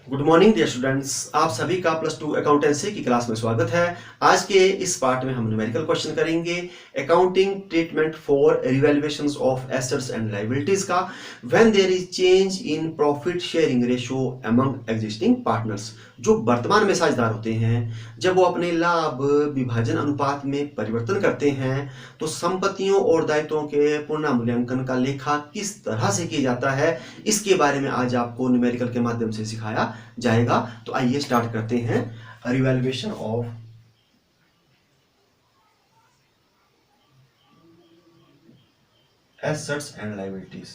Good morning dear students, आप सभी का प्लस टू अकाउंटेंसी की क्लास में स्वागत है। आज के इस पार्ट में हम न्यूमेरिकल क्वेश्चन करेंगे accounting treatment for revaluations of assets and liabilities का when there is change in profit sharing ratio among existing partners. जो वर्तमान में साझेदार होते हैं, जब वो अपने लाभ विभाजन अनुपात में परिवर्तन करते हैं तो संपत्तियों और दायित्वों के पुनर्मूल्यांकन का लेखा किस तरह से किया जाता है, इसके बारे में आज आपको न्यूमेरिकल के माध्यम से सिखाया जाएगा। तो आइए स्टार्ट करते हैं revaluation of assets and liabilities.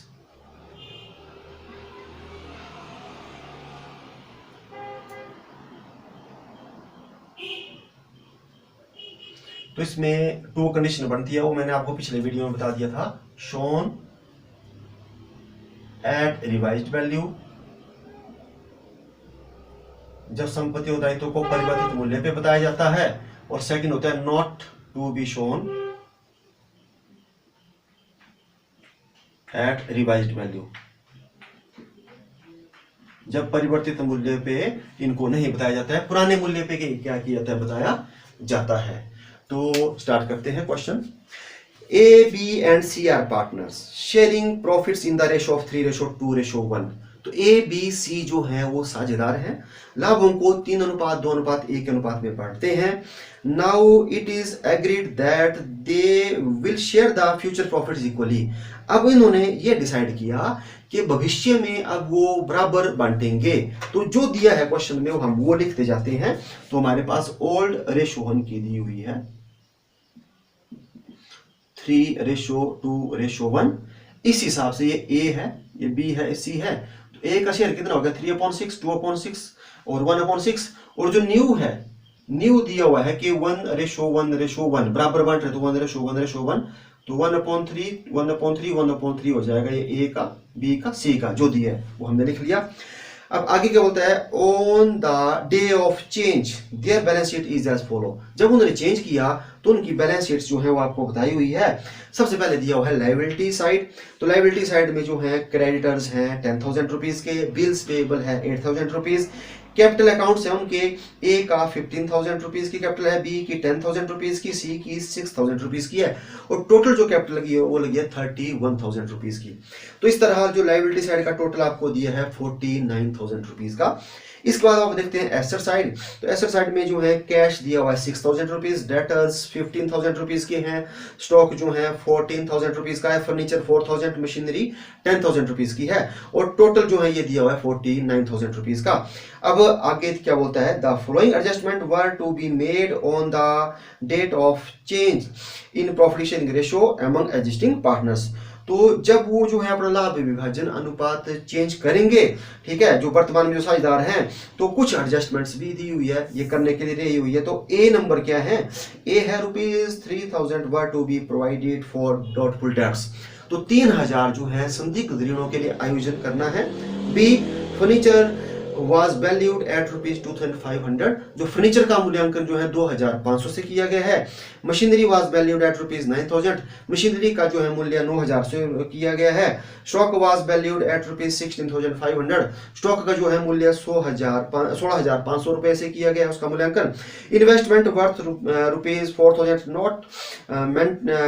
तो इसमें टू कंडीशन बनती है, वो मैंने आपको पिछले वीडियो में बता दिया था। शोन एट रिवाइज्ड वैल्यू, जब संपत्ति और दायित्व को परिवर्तित मूल्य पे बताया जाता है, और सेकंड होता है not to be shown at revised value, जब परिवर्तित मूल्य पे इनको नहीं बताया जाता है, पुराने मूल्य पे क्या किया जाता है, बताया जाता है। तो स्टार्ट करते हैं question. A B and C are partners sharing profits in the ratio of 3:2:1। तो ए बी सी जो है वो साझेदार हैं, लाभों को 3:2:1 के अनुपात में बांटते हैं। Now it is agreed that they will share the future profits equally. अब इन्होंने ये डिसाइड किया कि भविष्य में अब वो बराबर बांटेंगे। तो जो दिया है क्वेश्चन में हम वो लिखते जाते हैं। तो हमारे पास ओल्ड रेशो 1 की दी हुई है 3:2:1। इस हिसाब से ये ए है, ये बी है, सी है। तो ए का शेयर कितना होगा 3/6, 2/6 और 1/6। और जो न्यू है, न्यू दिया हुआ है कि 1:1:1 बराबर बांट रहे, तो 1:1:1, तो 1/3 1/3 1/3 हो जाएगा। ये ए का, बी का, सी का जो दिया है वो हमने लिख लिया। अब आगे क्या बोलता है, on the day of change their balance sheet is as follow. जब उन्होंने चेंज किया तो उनकी बैलेंस शीट जो है वो आपको बताई हुई है। सबसे पहले दिया हुआ है लायबिलिटी साइड। तो लायबिलिटी साइड में जो है क्रेडिटर्स हैं 10,000 रुपीज के, बिल्स पेएबल है 8,000 रुपीज, कैपिटल अकाउंट्स है उनके, ए का 15,000 रुपीज की कैपिटल है, बी की 10,000 रुपीज की, सी की 6,000 रुपीज की है, और टोटल जो कैपिटल लगी है वो लगी है 31,000 रुपीज की। तो इस तरह जो लायबिलिटी साइड का टोटल आपको दिया है 49,000 रुपीज का। इसके बाद आप देखते हैं एसेट साइड। तो एसेट साइड में जो है कैश दिया हुआ है 6,000 रुपीज, डेटर्स 15,000 रुपीज के हैं, स्टॉक जो है 14,000 रुपीज का है, फर्नीचर 4,000, मशीनरी 10,000 रुपीज की है, और टोटल जो है ये दिया हुआ है 49,000 रुपीज का। अब आगे क्या बोलता है, the following adjustment were to be made on the date of change in profit sharing ratio among existing partners. तो जब वो जो है अपना लाभ विभाजन अनुपात चेंज करेंगे, ठीक है, जो वर्तमान में जो साझेदार हैं, तो कुछ एडजस्टमेंट्स भी दी हुई है, ये करने के लिए दी हुई है। तो ए नंबर क्या है, ए है ₹3,000 were to be provided for doubtful debts. तो 3,000 जो है संदिग्ध ऋणों के लिए आयोजन करना है। B furniture was valued at ₹2,500। जो फर्नीचर का मूल्यांकन जो है 2,500 से किया गया है। Machinery was valued at ₹9,000। Machinery का जो है मूल्य 9,000 से किया गया है। Stock was valued at ₹16,500। Stock का जो है मूल्य 16,500 रुपए से किया गया है उसका मूल्यांकन। Investment worth ₹4,000 not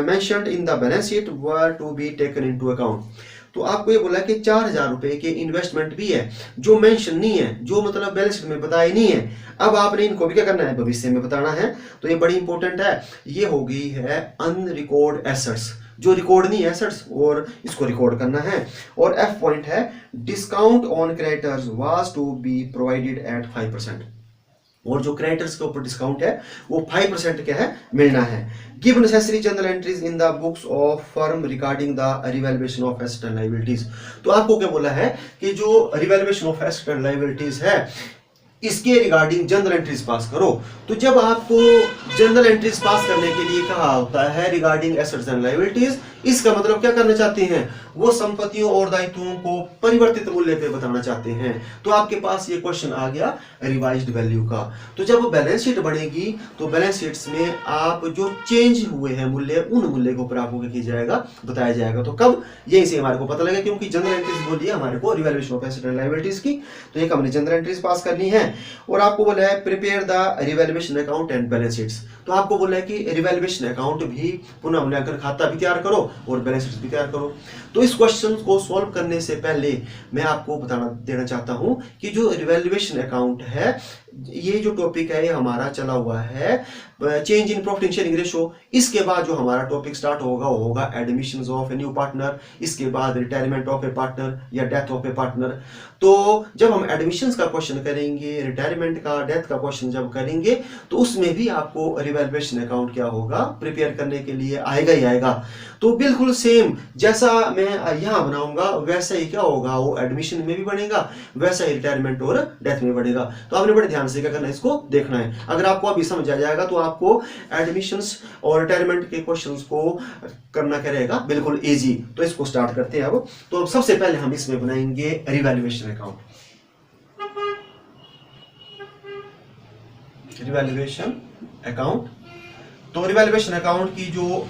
mentioned in the balance sheet were to be taken into account. तो आपको ये बोला कि 4,000 रुपए के इन्वेस्टमेंट भी है जो मेंशन नहीं है, जो मतलब बैलेंस शीट में बताया नहीं है। अब आपने इनको भी क्या करना है, भविष्य में बताना है। तो ये बड़ी इंपॉर्टेंट है। ये हो गई है अनरिकॉर्ड एसेट्स, जो रिकॉर्ड नहीं है एसेट्स, और इसको रिकॉर्ड करना है। और एफ पॉइंट है, discount on creditors was to be provided at 5%। और जो क्रेडिटर्स के ऊपर डिस्काउंट है वो 5% क्या है, मिलना है। Give necessary general entries in the books of firm regarding the revaluation of asset and liabilities. तो आपको क्या बोला है कि जो revaluation of asset and liabilities है, इसके रिगार्डिंग जनरल एंट्रीज पास करो। तो जब आपको जनरल एंट्रीज पास करने के लिए कहा होता है रिगार्डिंग एसेट्स एंड लायबिलिटीज, इसका मतलब क्या करना चाहते हैं, वो संपत्तियों और दायित्वों को परिवर्तित मूल्य पे बताना चाहते हैं। तो आपके पास ये क्वेश्चन आ गया रिवाइज्ड वैल्यू का। तो जब बैलेंस शीट बनेगी तो बैलेंस शीट्स में आप जो चेंज हुए हैं मूल्य, उन मूल्य के ऊपर आपको क्या किया जाएगा, बताया जाएगा। तो कब, यही से हमारे को पता लगा, क्योंकि जनरल एंट्रीज बोली है हमारे को revaluation of asset and liabilities की, तो एक हमने जनरल एंट्रीज पास करनी है। और आपको बोला है prepare the revaluation account and balance sheets. तो आपको बोला है कि रिवैल्यूएशन अकाउंट भी, पुनः मूल्यांकन खाता भी तैयार करो और बैलेंस शीट भी तैयार करो। तो इस क्वेश्चन को सॉल्व करने से पहले मैं आपको बताना देना चाहता हूं कि जो रिवैल्यूएशन अकाउंट है, ये जो टॉपिक है ये हमारा चला हुआ है change in profit sharing ratio. इसके बाद जो हमारा टॉपिक स्टार्ट होगा वो होगा admissions of a new partner, इसके बाद रिटायरमेंट ऑफ ए पार्टनर या डेथ ऑफ ए पार्टनर। तो जब हम एडमिशंस का क्वेश्चन करेंगे, रिटायरमेंट का, डेथ का क्वेश्चन जब करेंगे, तो उसमें भी आपको रिवैल्यूएशन अकाउंट क्या होगा, प्रिपेयर करने के लिए आएगा ही आएगा। तो बिल्कुल सेम जैसा मैं यहां बनाऊंगा वैसा ही क्या होगा, वो एडमिशन में भी बनेगा, वैसा ही रिटायरमेंट और डेथ में बनेगा। तो आपने बड़े ध्यान से क्या करना है, इसको देखना है। अगर आपको अभी समझ आ जाएगा तो आपको एडमिशंस और रिटायरमेंट के क्वेश्चंस को करना क्या रहेगा, बिल्कुल इजी। तो इसको स्टार्ट करते हैं अब। तो सबसे पहले हम इसमें बनाएंगे रिवैल्यूएशन अकाउंट। रिवैल्यूएशन अकाउंट, तो रिवैल्यूएशन अकाउंट की जो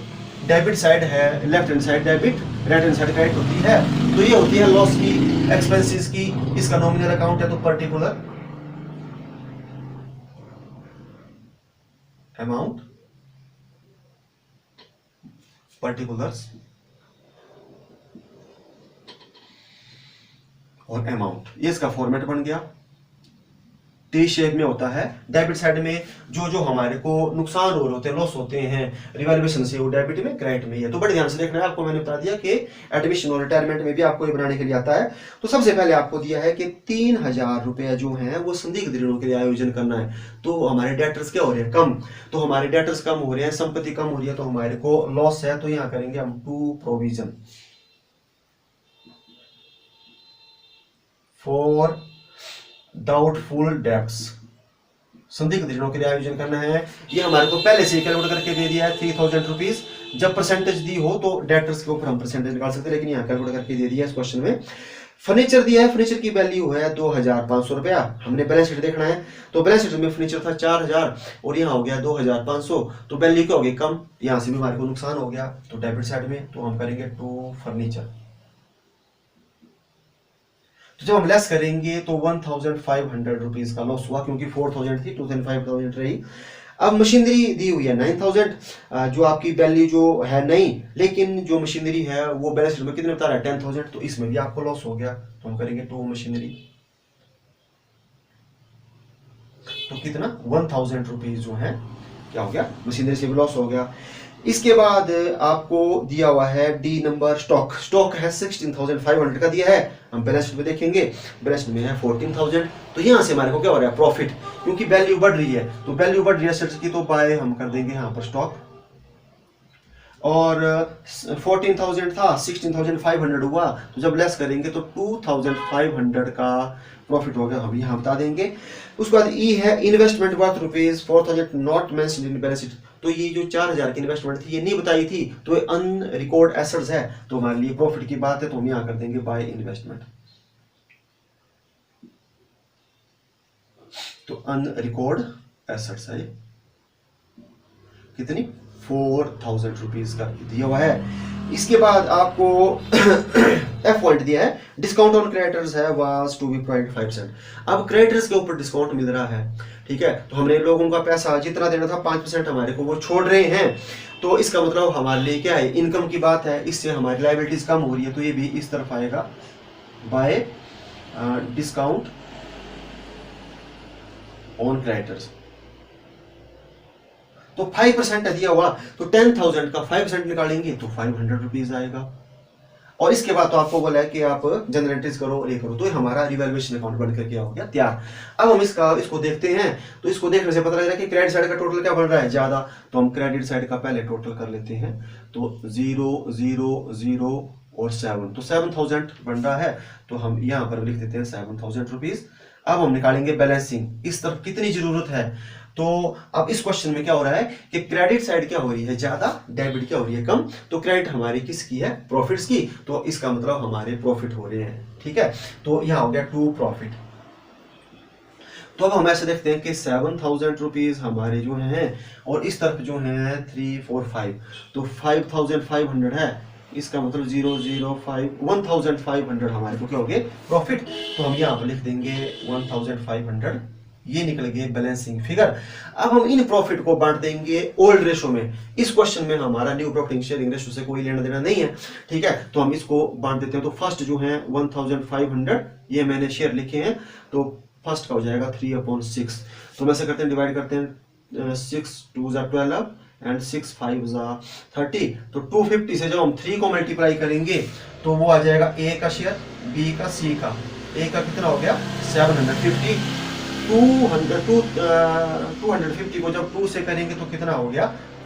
डेबिट साइड है, left hand side debit, right hand side credit होती है। तो ये होती है लॉस की, एक्सपेंसेस की। इसका नॉमिनल अकाउंट है तो पर्टिकुलर अमाउंट, पर्टिकुलर्स और अमाउंट, ये इसका फॉर्मेट बन गया। टी शेप में होता है। डेबिट साइड में जो जो हमारे को नुकसान हो रहे होते हैं, लॉस होते हैं रिवैल्यूएशन से, वो डेबिट में, क्रेडिट में है। तो बड़े ध्यान से देखना है। आपको मैंने बता दिया कि एडमिशन और रिटायरमेंट में भी आपको ये बनाने के लिए आता है। तो सबसे पहले आपको दिया है कि 3000 रुपया जो है वो संदिग्ध ऋणों के लिए आयोजन करना है। तो हमारे डेटर्स क्या हो रहे हैं, कम। तो हमारे डेटर्स कम हो रहे हैं, संपत्ति कम हो रही है, तो हमारे को लॉस है। तो यहाँ करेंगे हम to provision for doubtful debts, संदिग्ध ऋणों के लिए आयोजन करना है। ये हमारे को पहले से कैलकुलेट करके दे दिया है 3000 रुपीज। जब परसेंटेज दी हो तो डेटर्स के ऊपर हम परसेंटेज निकाल सकते हैं, लेकिन यहाँ कैलकुलेट करके दे दिया है इस क्वेश्चन में। फर्नीचर दिया है, फर्नीचर की वैल्यू है 2500 रुपया। हमने बैलेंस शीट देखना है, तो बैलेंस शीट में फर्नीचर था 4000 और यहाँ हो गया 2500। तो वैल्यू क्या हो गई, कम। यहाँ से भी हमारे को नुकसान हो गया, तो डेबिट साइड में तो हम करेंगे टू फर्नीचर। तो जब हम लेस करेंगे तो 1500 रुपीज का लॉस हुआ, क्योंकि 4000 थी, 2500 रही। अब मशीनरी दी हुई है 9000, जो आपकी वैल्यू जो है नहीं, लेकिन जो मशीनरी है वो बैलेंस शीट में कितने बता रहा है, 10000। तो इसमें भी आपको लॉस हो गया, तो हम करेंगे टू मशीनरी। तो कितना, 1000 रुपीज जो है क्या हो गया, मशीनरी से भी लॉस हो गया। इसके बाद आपको दिया हुआ है डी नंबर स्टॉक। स्टॉक है 16500 का दिया है। हम बैलेंस शीट में देखेंगे, बैलेंस शीट में है 14000। तो यहां से हमारे को क्या हो रहा है, प्रॉफिट, क्योंकि वैल्यू बढ़ रही है। तो वैल्यू बढ़ रही है एसेट्स की, तो बाय हम कर देंगे यहां पर स्टॉक। और 14000 था, 16500 हुआ, तो जब लेस करेंगे तो 2500 का प्रॉफिट हो गया, हम यहाँ बता देंगे। उसके बाद ई है investment worth rupees 4000 not mentioned in balance sheet. तो ये जो 4000 की इन्वेस्टमेंट थी ये नहीं बताई थी, तो ये अनरिकॉर्ड एसेट्स है, तो हमारे लिए प्रॉफिट की बात है, तो हम यहाँ कर देंगे बाय इन्वेस्टमेंट। तो अनरिकॉर्ड एसेट्स है, कितनी, 4000 रुपीज का दिया हुआ है। इसके बाद आपको एफ पॉइंट दिया है, डिस्काउंट ऑन क्रेडिटर्स है वाज टू बी 0.5%। अब क्रेडिटर्स के ऊपर डिस्काउंट मिल रहा है, ठीक है। तो हमने लोगों का पैसा जितना देना था 5% हमारे को वो छोड़ रहे हैं। तो इसका मतलब हमारे लिए क्या है, इनकम की बात है, इससे हमारी लायबिलिटीज कम हो रही है, तो ये भी इस तरफ आएगा बाय डिस्काउंट ऑन क्रेडिटर्स। तो 5% दिया हुआ, तो 10,000 का 5% निकालेंगे तो 500 रुपीज आएगा। और इसके बाद तो आपको बोला है कि आप जनरल एंट्रीज करो और ये करो, तो ये हमारा रिवैल्यूएशन अकाउंट बनकर क्या हो गया, तैयार। अब हम इसको देखते हैं, तो इसको देखने से पता लग रहा है कि क्रेडिट साइड का टोटल क्या बन रहा है, ज्यादा। तो हम क्रेडिट साइड का पहले टोटल कर लेते हैं, तो 0 0 0 और 7, तो 7000 बन रहा है। तो हम यहाँ पर लिख देते हैं 7000 रुपीज। अब हम निकालेंगे बैलेंसिंग, इस तरफ कितनी जरूरत है, तो अब इस क्वेश्चन में क्या हो रहा है कि क्रेडिट साइड क्या हो रही है ज्यादा, डेबिट क्या हो रही है कम। तो क्रेडिट हमारी किसकी है, प्रॉफिट्स की, तो इसका मतलब हमारे प्रॉफिट हो रहे हैं। ठीक है, तो यहां हो गया टू प्रॉफिट। तो अब हम ऐसे देखते हैं कि 7,000 रुपीज हमारे जो हैं और इस तरफ जो है 345, तो 5,500 है, इसका मतलब 005 1,500 हमारे को क्या हो गए प्रॉफिट। तो हम यहाँ पर लिख देंगे 1,500, ये निकल गए बैलेंसिंग फिगर। अब हम इन प्रॉफिट को बांट देंगे ओल्ड रेशो में। इस क्वेश्चन में हमारा न्यू प्रॉफिट शेयरिंग रेशो से कोई लेना देना नहीं है। ठीक है, तो हम इसको बांट देते हैं। तो फर्स्ट जो है 1,500 ये मैंने शेयर लिखे हैं, तो फर्स्ट का हो जाएगा 3/6। तो हम ऐसे करते हैं, डिवाइड करते हैं 6 2 ज़ा 12 एंड 6 5 ज़ा 30। तो 250 से जब हम 3 को मल्टीप्लाई करेंगे तो वो आ जाएगा ए का शेयर, बी का, सी का। ए का कितना हो गया 750, 250 को जब 2 से करेंगे तो कितना हो गया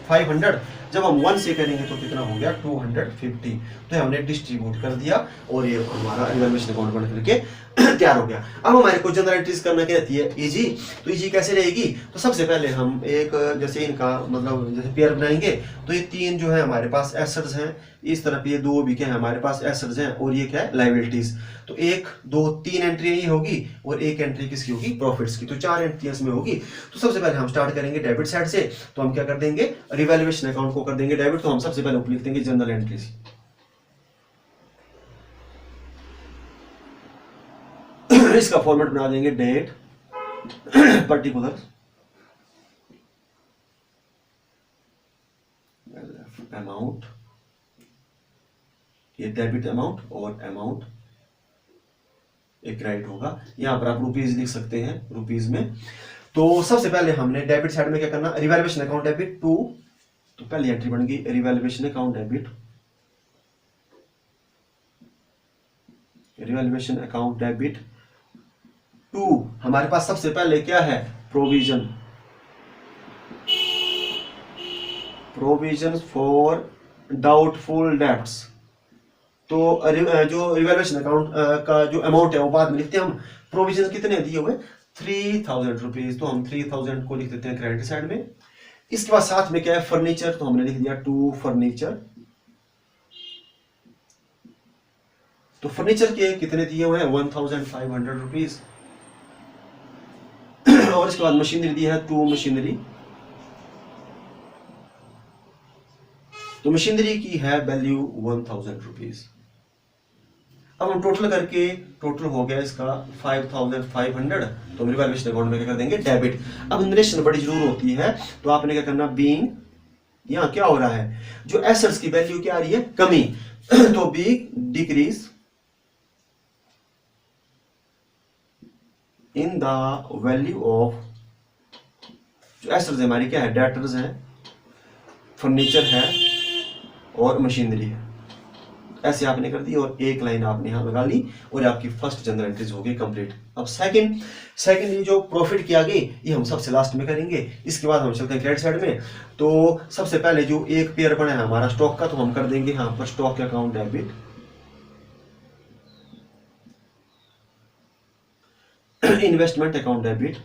500, जब हम 1 से करेंगे तो कितना हो गया 250। तो हमने डिस्ट्रीब्यूट कर दिया और ये हमारा इवैल्यूएशन अकाउंट बन करके तैयार हो गया। अब हमारे को जनरल एंट्रीज करना क्या रहती है, इजी। तो इजी कैसे रहेगी, तो सबसे पहले हम एक जैसे इनका मतलब जैसे पेयर बनाएंगे, तो ये 3 जो है हमारे पास एसेट्स हैं, इस तरफ ये 2 भी क्या है हमारे पास एसेट्स हैं, और ये क्या है लायबिलिटीज। तो 1 2 3 एंट्री ये होगी और एक एंट्री किसकी होगी प्रॉफिट्स की, तो 4 एंट्री इसमें होगी। तो सबसे पहले हम स्टार्ट करेंगे डेबिट साइड से। तो हम क्या कर देंगे, रिवैल्यूएशन अकाउंट को कर देंगे डेबिट। तो हम सबसे पहले लिख देंगे जनरल एंट्रीज। इसका फॉर्मेट बना देंगे डेट पर्टिकुलर अमाउंट, ये डेबिट अमाउंट और अमाउंट एक क्रेडिट होगा। यहां पर आप रुपीज लिख सकते हैं रुपीज में। तो सबसे पहले हमने डेबिट साइड में क्या करना, रिवैल्यूएशन अकाउंट डेबिट टू, तो पहली एंट्री बन गई revaluation account debit, revaluation account debit to. हमारे पास सबसे पहले क्या है provision, provision for doubtful debts. तो जो रिवैल्यूएशन अकाउंट का जो अमाउंट है वो बाद में लिखते हैं हम। प्रोविजन कितने दिए हुए 3,000 रुपीज, तो हम 3,000 को लिख देते हैं क्रेडिट साइड में। इसके बाद साथ में क्या है फर्नीचर, तो हमने लिख दिया टू फर्नीचर। तो फर्नीचर के कितने दिए हुए हैं 1,500 रुपीज। और इसके बाद मशीनरी दी है टू मशीनरी, तो मशीनरी की है वैल्यू 1,000 रुपीज। अब हम टोटल करके टोटल हो गया इसका 5,500। तो हम रिवैल्यूएशन अकाउंट में क्या कर देंगे डेबिट। अब नरेशन बड़ी जरूर होती है, तो आपने क्या करना बीइंग, यहां क्या हो रहा है जो एसेट्स की वैल्यू क्या आ रही है कमी, तो be decrease in the value of, जो एसेट्स हमारी क्या है डेटर्स है, फर्नीचर है और मशीनरी है। ऐसे आपने कर दी और एक लाइन आपने यहां लगा ली और आपकी फर्स्ट जनरल एंट्रीज हो गई कंप्लीट। अब सेकंड ये जो प्रॉफिट की आ गई ये हम सबसे लास्ट में करेंगे। इसके बाद हम चलते हैं क्रेडिट साइड में। तो सबसे पहले जो एक पेयर बना है हमारा स्टॉक का, तो हम कर देंगे यहां पर stock account debit, investment account debit,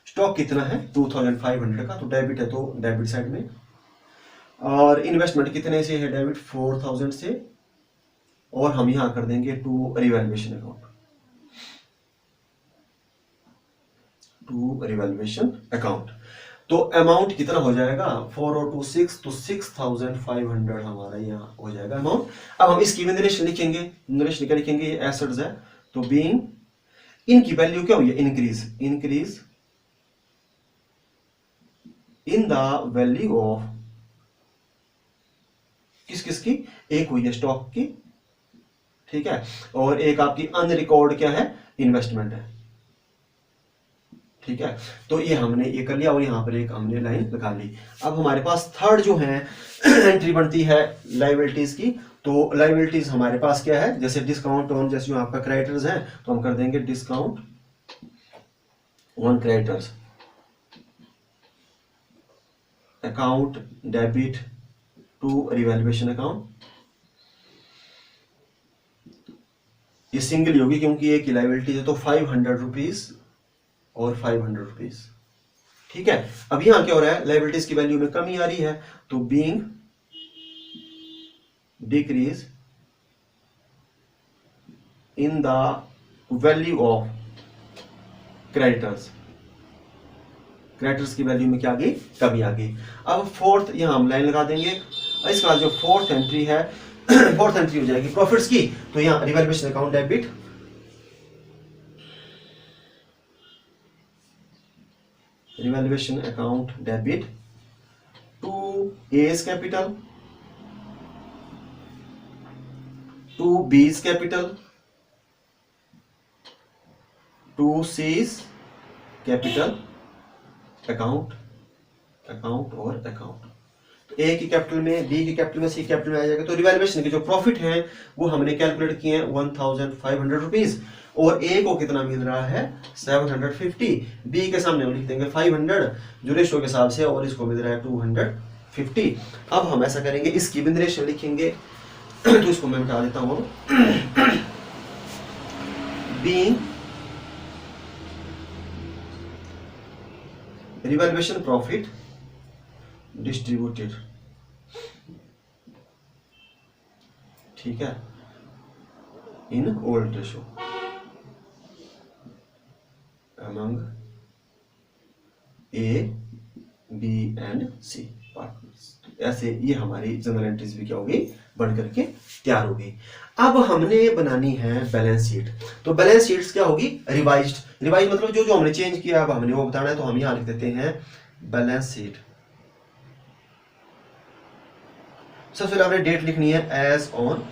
stock कितना है 2,500 का, तो डेबिट है तो डेबिट साइड में। और इन्वेस्टमेंट कितने से है डेबिट 4,000 से, और हम यहां कर देंगे to revaluation account, to revaluation account. तो अमाउंट कितना हो जाएगा 4026, तो 6,500 हमारा यहाँ हो जाएगा अमाउंट। अब हम इसकी भी नरेशन लिखेंगे, नरेशन क्या लिखेंगे, ये एसेट्स है, तो बीइंग, इनकी वैल्यू क्या हुई है increase in the value of, किसकी, एक हुई है स्टॉक की, ठीक है, और एक आपकी अनरिकॉर्ड क्या है इन्वेस्टमेंट है, ठीक है। तो ये हमने ये कर लिया और यहाँ पर एक हमने लाइन लगा ली। अब हमारे पास थर्ड जो है एंट्री बनती है लायबिलिटीज की। तो लायबिलिटीज हमारे पास क्या है, जैसे डिस्काउंट ऑन, जैसे जो आपका क्रेडिटर्स है तो हम कर देंगे discount on creditors, account debit to revaluation account. ये सिंगल ही होगी क्योंकि एक ही लाइबिलिटी है, तो 500 रुपीज और 500 रुपीज। ठीक है, अब यहां क्या हो रहा है, लाइबिलिटीज की वैल्यू में कमी आ रही है, तो being decrease in the value of creditors, creditors की वैल्यू में क्या आ गई, कमी आ गई। अब फोर्थ यहां हम लाइन लगा देंगे, इसके बाद जो फोर्थ एंट्री है फोर्थ एंट्री हो जाएगी प्रॉफिट्स की, तो यहां revaluation account debit, revaluation account debit to A's capital, to B's capital, to C's capital, account, account और अकाउंट। तो ए की कैपिटल में, बी की कैपिटल में, सी कैपिटल में आ जाएगा। तो रिवैल्यूएशन के जो प्रॉफिट है वो हमने कैलकुलेट किए हैं 1500 रुपीज, और ए को कितना मिल रहा है 750, बी के सामने हम लिख देंगे 500 जो रेशो के हिसाब से, और इसको मिल रहा है 250। अब हम ऐसा करेंगे, इसकी भी रेशो लिखेंगे तो इसको मैं मिटा देता हूं। बीइंग रिवैल्यूएशन प्रॉफिट डिस्ट्रीब्यूटेड, ठीक है, in old ratio among A, B and C partners. ऐसे ये हमारी जनरल एंट्रीज भी क्या होगी, बन करके तैयार होगी। अब हमने बनानी है बैलेंस शीट। तो बैलेंस शीट्स क्या होगी, रिवाइज्ड। रिवाइज मतलब जो जो हमने चेंज किया अब हमने वो बताना है, तो हम यहां लिख देते हैं बैलेंस शीट। सबसे पहले आपने डेट लिखनी है as on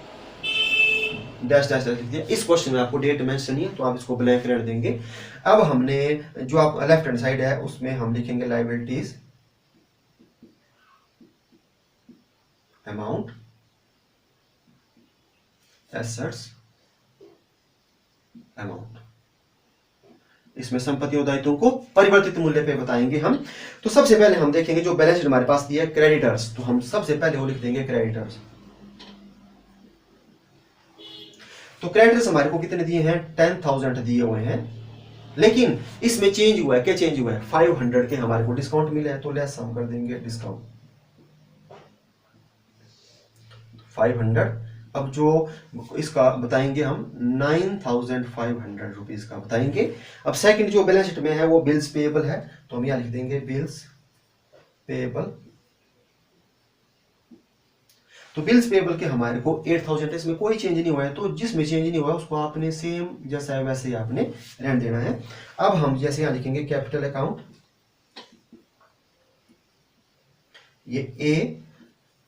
dash dash dash लिख दिया। इस क्वेश्चन में आपको डेट मेंशन नहीं है तो आप इसको ब्लैंक रहने देंगे। अब हमने जो आप लेफ्ट हैंड साइड है उसमें हम लिखेंगे लायबिलिटीज अमाउंट, एसेट्स अमाउंट। इसमें संपत्ति और दायित्वों को परिवर्तित मूल्य पे बताएंगे हम। तो सबसे पहले हम देखेंगे जो बैलेंस शीट हमारे पास दिया है क्रेडिटर्स, तो हम सबसे पहले वो लिख देंगे क्रेडिटर्स। तो क्रेडिटर्स हमारे को कितने दिए हैं 10,000 दिए हुए हैं, लेकिन इसमें चेंज हुआ है, क्या चेंज हुआ है 500 के हमारे को डिस्काउंट मिला है, तो लेस हम कर देंगे डिस्काउंट 500। अब जो इसका बताएंगे हम 9,500 रुपीज का बताएंगे। अब सेकंड जो बैलेंस शीट में है वो बिल्स पेएबल है, तो हम यहां लिख देंगे बिल्स पेएबल। तो बिल्स पेएबल के हमारे को 8,000, इसमें कोई चेंज नहीं हुआ है, तो जिसमें चेंज नहीं हुआ उसको आपने सेम जैसा है वैसे ही आपने रहने देना है। अब हम जैसे यहां लिखेंगे कैपिटल अकाउंट, ये ए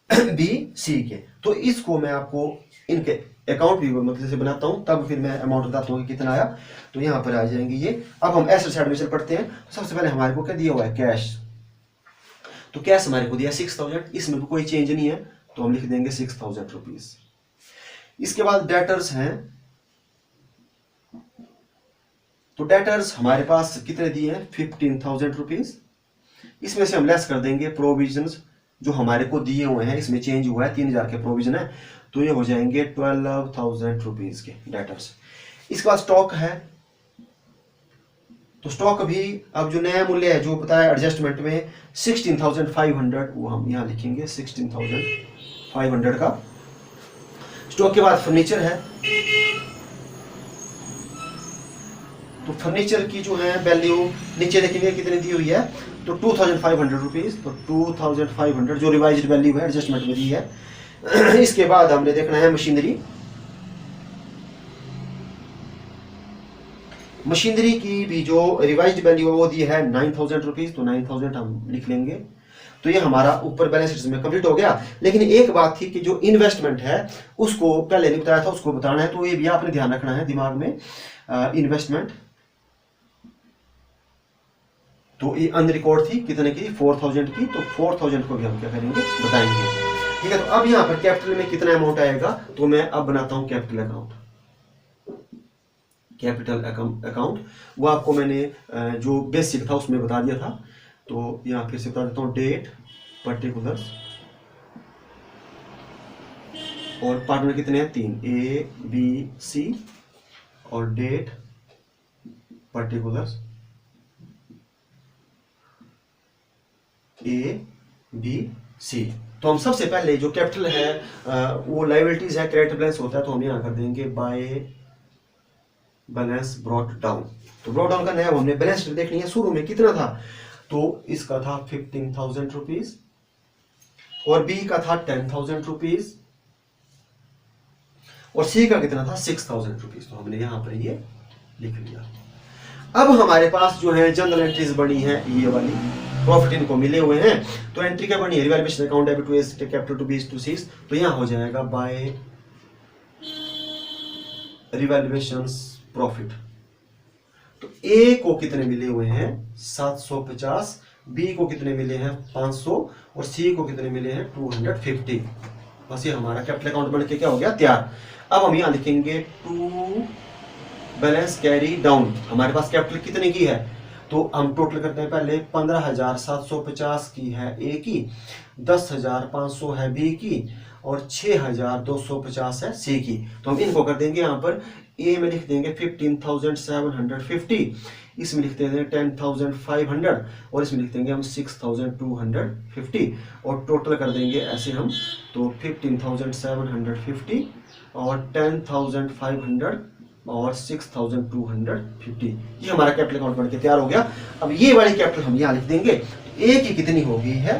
बी सी के, तो इसको मैं आपको इनके अकाउंट भी मतलब से बनाता हूं, तब फिर मैं अमाउंट बताता हूं कि कितना आया। तो यहां पर आ जाएंगे ये। अब हम एसेट साइड में चल पड़ते हैं। तो सबसे पहले हमारे को क्या दिया हुआ है कैश, तो कैश हमारे को दिया 6,000, इसमें भी कोई चेंज नहीं है, तो हम लिख देंगे 6,000 रुपीज। इसके बाद डेटर्स हैं, तो डेटर्स हमारे पास कितने दिए हैं 15,000 रुपीज। इसमें से हम लेस कर देंगे प्रोविजंस जो हमारे को दिए हुए हैं, इसमें चेंज हुआ है 3,000 के प्रोविजन है, तो ये हो जाएंगे 12,000 रुपीज के डेटर्स। इसके बाद स्टॉक है, तो स्टॉक भी अब जो नया मूल्य है जो पता है एडजस्टमेंट में 16,500, वो हम यहां लिखेंगे 16,500 का स्टॉक। के बाद फर्नीचर है, तो फर्नीचर की जो है वैल्यू नीचे देखेंगे कितनी दी हुई है, तो 2,500 रुपीज, तो 2,500 जो रिवाइज्ड वैल्यू है एडजस्टमेंट में दी है। इसके बाद हमने देखना है मशीनरी। मशीनरी की भी जो रिवाइज्ड वैल्यू है वो दी है 9,000 रुपीज, तो 9,000 हम लिख लेंगे। तो ये हमारा ऊपर बैलेंस शीट में कंप्लीट हो गया। लेकिन एक बात थी कि जो इन्वेस्टमेंट है उसको पहले नहीं बताया था, उसको बताना है, तो ये भी आपने ध्यान रखना है दिमाग में। इन्वेस्टमेंट तो ये अनरिकॉर्ड थी कितने की 4,000 की, तो 4,000 को भी हम क्या करेंगे बताएंगे। ठीक है, तो अब यहाँ पर कैपिटल में कितना अमाउंट आएगा, तो मैं अब बनाता हूं कैपिटल अकाउंट। कैपिटल अकाउंट वो आपको मैंने जो बेसिक था उसमें बता दिया था, तो यहाँ फिर से बता देता हूँ डेट, पर्टिकुलर्स और पार्टनर कितने हैं 3 A B C और date particulars A B C. तो हम सबसे पहले जो कैपिटल है वो लायबिलिटीज है, क्रेडिट बैलेंस होता है, तो हम यहां कर देंगे बाय बैलेंस ब्रॉट डाउन। तो ब्रॉट डाउन करना है, हमने बैलेंस शीट देखनी है शुरू में कितना था, तो इसका था 15,000 रुपीज और बी का था 10,000 रुपीज और सी का कितना था 6,000 रुपीज। तो हमने यहां पर ये लिख लिया। अब हमारे पास जो है जनरल एंट्रीज बनी है, ये वाली प्रॉफिट इनको मिले हुए हैं, तो एंट्री क्या बनी है, revaluation account debit to A's capital to B's to C's. तो यहां हो जाएगा बाय रिवैल्यूएशन प्रॉफिट। तो ए को कितने मिले हुए हैं 750, बी को कितने मिले हैं 500 और सी को कितने मिले हैं 250। बस ये हमारा कैपिटल अकाउंट बन के क्या हो गया तैयार। अब हम यहां लिखेंगे टू बैलेंस कैरी डाउन। हमारे पास कैपिटल कितने की है, तो हम टोटल करते हैं पहले 15,750 की है ए की, 10,500 है बी की और 6,250 है सी की। तो हम इनको कर देंगे यहाँ पर ए में लिख देंगे 15,750, इसमें लिख देंगे 10,500 और इसमें लिख देंगे हम 6,250 और टोटल कर देंगे ऐसे हम, तो 15,750 और 10,500 और 6,250। ये हमारा कैपिटल अकाउंट बनके तैयार हो गया। अब ये वाली कैपिटल हम यहाँ लिख देंगे। ए की कितनी होगी है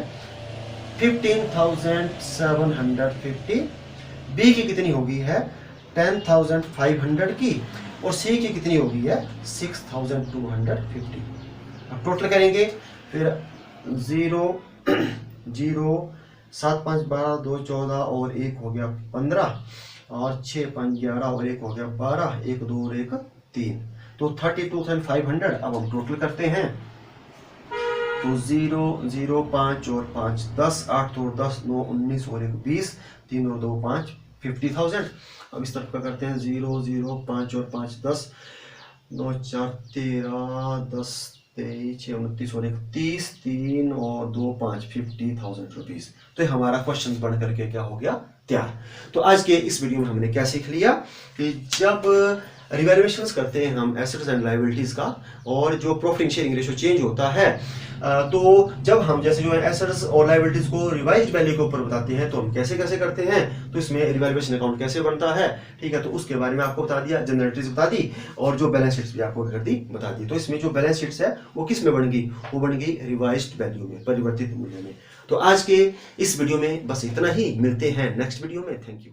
15,750, बी की कितनी होगी है 10,500 की और सी की कितनी होगी है 6,250। अब टोटल करेंगे, फिर 0 0 7 5 12 2 14 और 1 हो गया 15 और 6 5 11 और 1 हो गया 12, 1 2 और 1 3, तो 32,500। अब हम टोटल करते हैं, तो 0 0 5 और 5 10, 8 और 10 9 19 और 1 20, 3 और 2 5, 50,000। अब इस तरफ का करते हैं 0 0 5 और 5 10, 9 4 13 10 23 6 29 और 1 30, 3 और 2 5, 50,000 रुपीज। तो हमारा क्वेश्चन बन करके क्या हो गया तैयार। तो आज के इस वीडियो में हमने क्या सीख लिया कि जब रिवैल्यूएशंस करते हैं हम एसेट्स एंड लायबिलिटीज का और जो प्रॉफिट शेयरिंग रेशियो चेंज होता है, तो जब हम जैसे जो है एसेट्स और लायबिलिटीज को रिवाइज्ड वैल्यू के ऊपर बताते हैं, तो हम कैसे कैसे करते हैं, तो इसमें रिवैल्यूएशन अकाउंट कैसे बनता है, ठीक है, तो उसके बारे में आपको बता दिया, जनरल एंट्रीज बता दी और जो बैलेंस शीट्स भी आपको कर दी बता दी। तो इसमें जो बैलेंस शीट्स है वो किस में बन गई, वो बन गई रिवाइज्ड वैल्यू में, परिवर्तित मूल्य में। तो आज के इस वीडियो में बस इतना ही, मिलते हैं नेक्स्ट वीडियो में। Thank you.